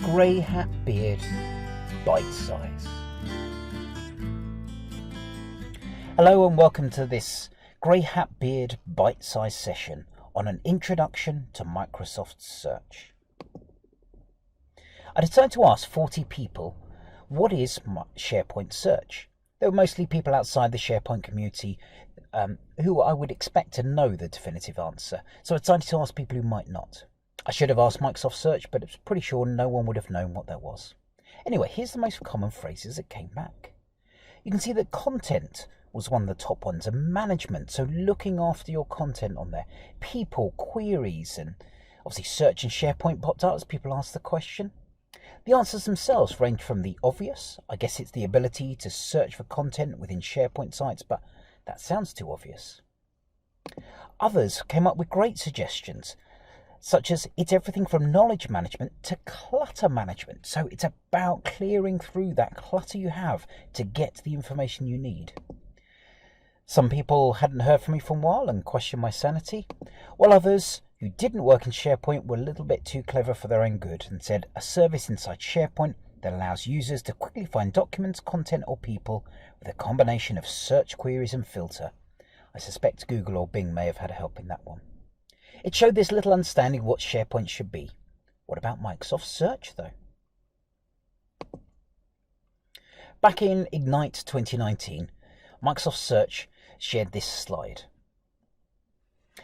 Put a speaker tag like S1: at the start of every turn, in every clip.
S1: GreyHatBeard Bitesize. Hello and welcome to this GreyHatBeard Bitesize session on an introduction to Microsoft Search. I decided to ask 40 people, what is SharePoint Search? They were mostly people outside the SharePoint community who I would expect to know the definitive answer, so I decided to ask people who might not. I should have asked Microsoft Search, but it's pretty sure no one would have known what that was. Anyway, here's the most common phrases that came back. You can see that content was one of the top ones, and management, so looking after your content on there. People, queries, and obviously search and SharePoint popped up as people asked the question. The answers themselves range from the obvious, I guess it's the ability to search for content within SharePoint sites, but that sounds too obvious. Others came up with great suggestions, such as it's everything from knowledge management to clutter management. So it's about clearing through that clutter you have to get the information you need. Some people hadn't heard from me for a while and questioned my sanity, while others who didn't work in SharePoint were a little bit too clever for their own good and said a service inside SharePoint that allows users to quickly find documents, content or people with a combination of search queries and filter. I suspect Google or Bing may have had a help in that one. It showed this little understanding of what SharePoint should be. What about Microsoft Search, though? Back in Ignite 2019, Microsoft Search shared this slide.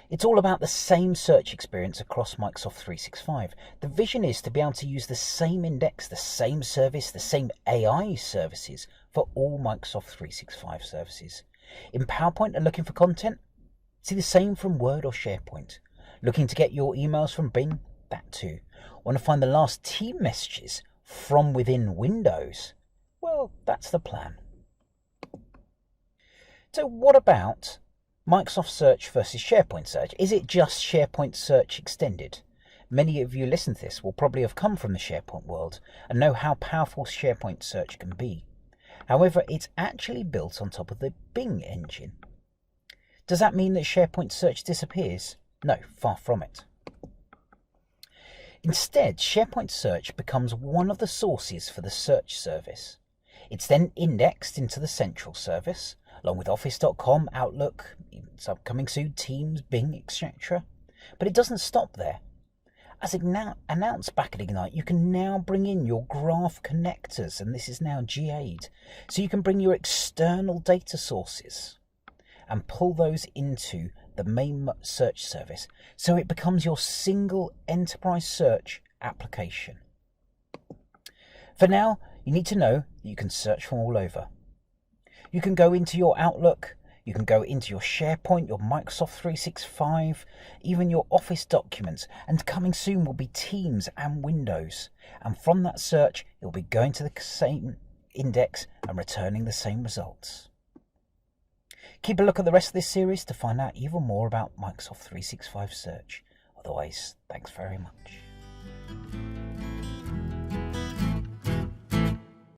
S1: It's all about the same search experience across Microsoft 365. The vision is to be able to use the same index, the same service, the same AI services for all Microsoft 365 services. In PowerPoint and looking for content? See the same from Word or SharePoint. Looking to get your emails from Bing? That too. Want to find the last team messages from within Windows? Well, that's the plan. So what about Microsoft Search versus SharePoint Search? Is it just SharePoint Search extended? Many of you listen to this will probably have come from the SharePoint world and know how powerful SharePoint Search can be. However, it's actually built on top of the Bing engine. Does that mean that SharePoint Search disappears? No, far from it. Instead, SharePoint Search becomes one of the sources for the search service. It's then indexed into the central service, along with Office.com, Outlook, it's upcoming soon, Teams, Bing, etc. But it doesn't stop there. As announced back at Ignite, you can now bring in your graph connectors, and this is now GA'd. So you can bring your external data sources and pull those into the main search service, so it becomes your single enterprise search application. For now, you need to know that you can search from all over. You can go into your Outlook, you can go into your SharePoint, your Microsoft 365, even your Office documents, and coming soon will be Teams and Windows. And from that search, it will be going to the same index and returning the same results. Keep a look at the rest of this series to find out even more about Microsoft 365 Search. Otherwise, thanks very much.